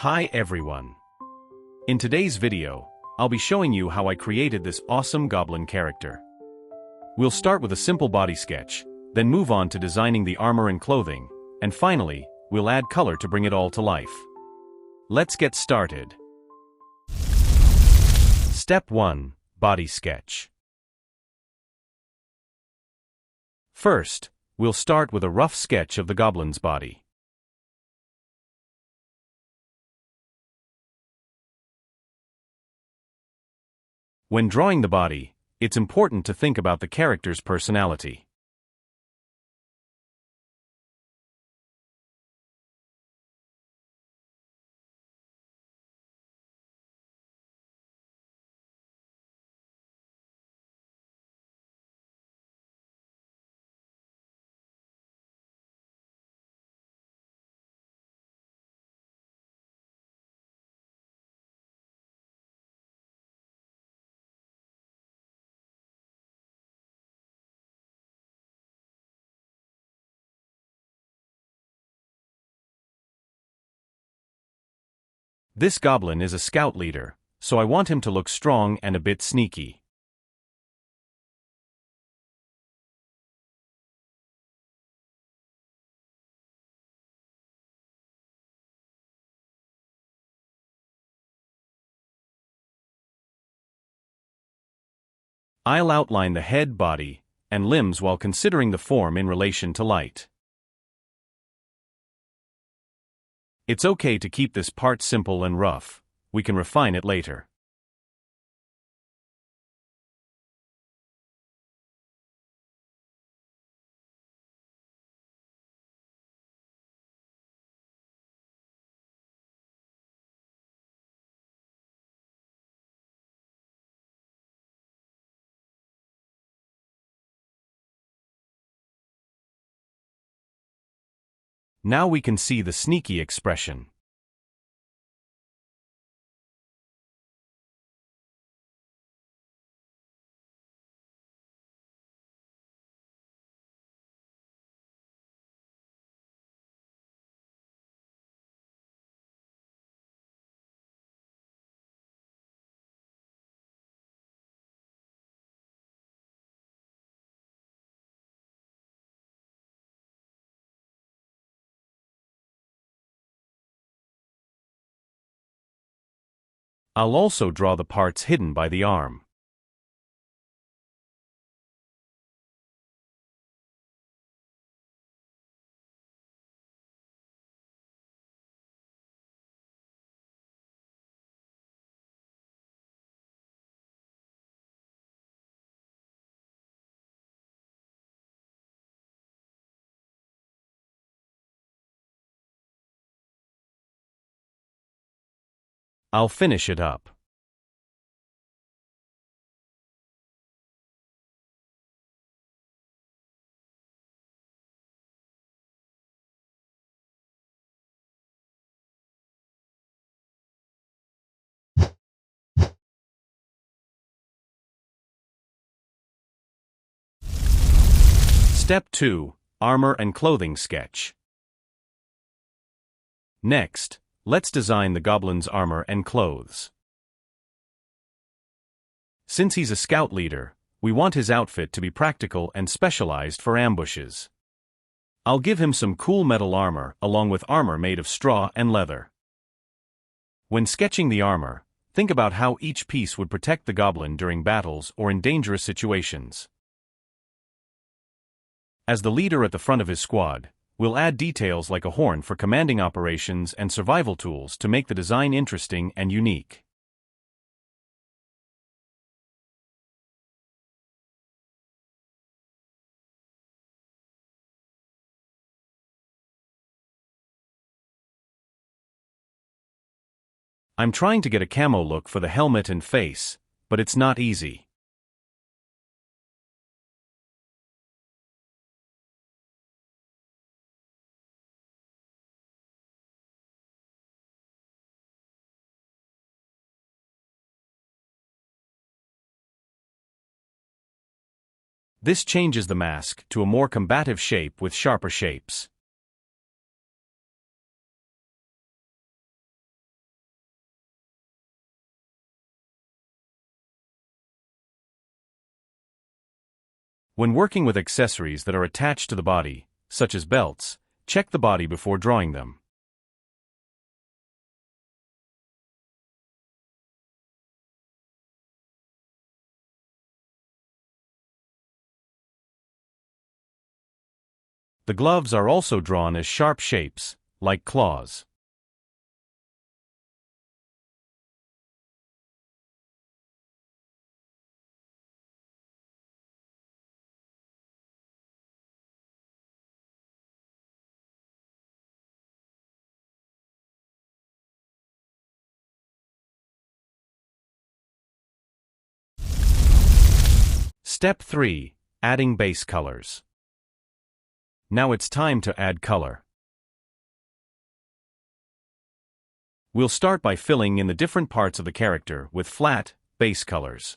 Hi everyone. In today's video, I'll be showing you how I created this awesome goblin character. We'll start with a simple body sketch, then move on to designing the armor and clothing, and finally, we'll add color to bring it all to life. Let's get started. Step 1. Body sketch. First, we'll start with a rough sketch of the goblin's body. When drawing the body, it's important to think about the character's personality. This goblin is a scout leader, so I want him to look strong and a bit sneaky. I'll outline the head, body, and limbs while considering the form in relation to light. It's okay to keep this part simple and rough. We can refine it later. Now we can see the sneaky expression. I'll also draw the parts hidden by the arm. I'll finish it up. Step 2. Armor and clothing sketch. Next, let's design the goblin's armor and clothes. Since he's a scout leader, we want his outfit to be practical and specialized for ambushes. I'll give him some cool metal armor along with armor made of straw and leather. When sketching the armor, think about how each piece would protect the goblin during battles or in dangerous situations. As the leader at the front of his squad, we'll add details like a horn for commanding operations and survival tools to make the design interesting and unique. I'm trying to get a camo look for the helmet and face, but it's not easy. This changes the mask to a more combative shape with sharper shapes. When working with accessories that are attached to the body, such as belts, check the body before drawing them. The gloves are also drawn as sharp shapes, like claws. Step 3. Adding base colors. Now it's time to add color. We'll start by filling in the different parts of the character with flat, base colors.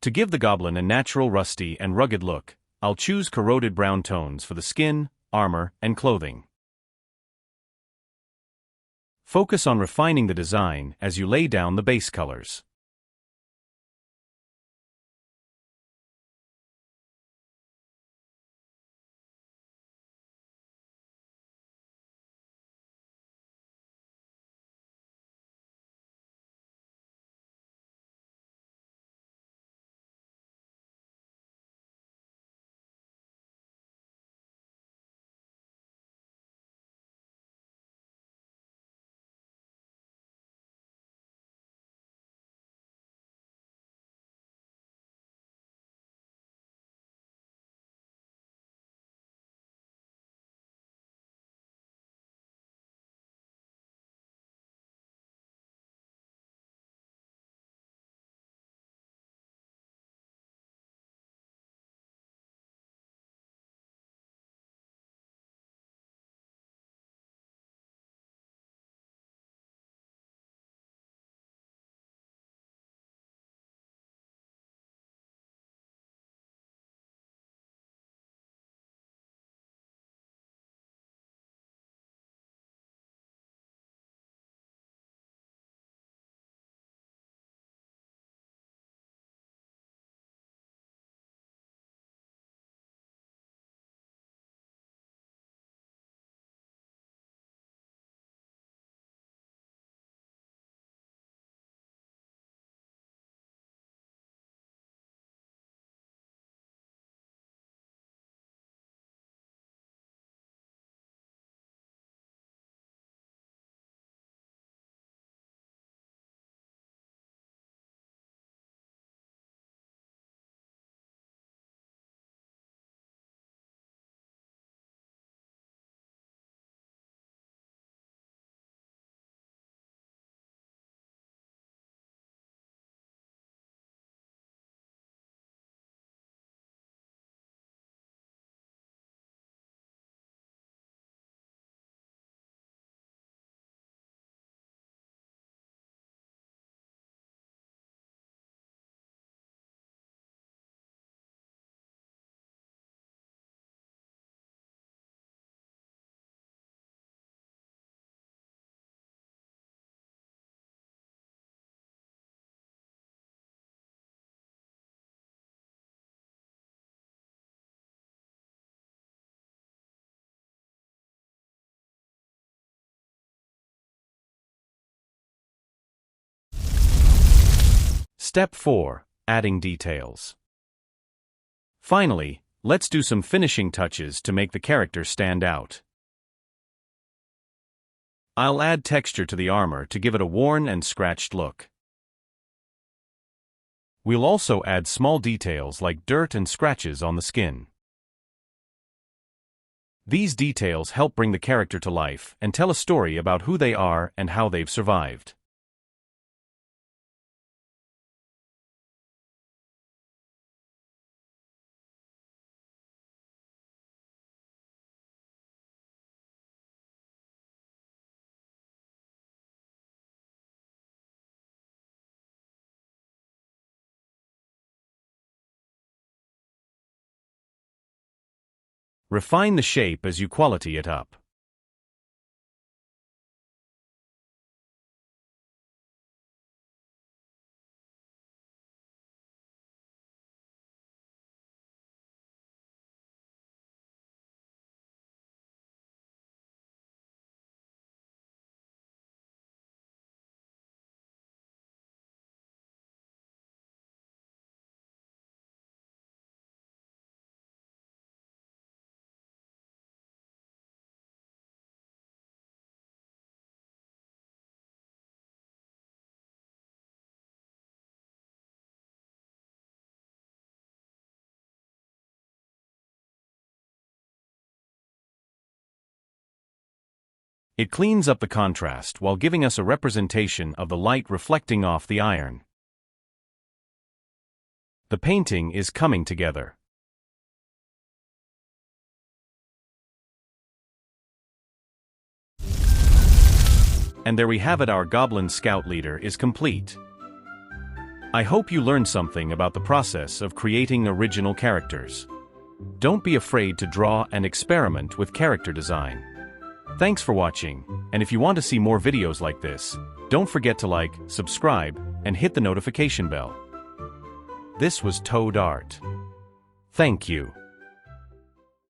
To give the goblin a natural rusty and rugged look, I'll choose corroded brown tones for the skin, armor, and clothing. Focus on refining the design as you lay down the base colors. Step 4. Adding details. Finally, let's do some finishing touches to make the character stand out. I'll add texture to the armor to give it a worn and scratched look. We'll also add small details like dirt and scratches on the skin. These details help bring the character to life and tell a story about who they are and how they've survived. Refine the shape as you quality it up. It cleans up the contrast while giving us a representation of the light reflecting off the iron. The painting is coming together. And there we have it, our Goblin Scout Leader is complete. I hope you learned something about the process of creating original characters. Don't be afraid to draw and experiment with character design. Thanks for watching, and if you want to see more videos like this, don't forget to like, subscribe, and hit the notification bell. This was toadart. Thank you.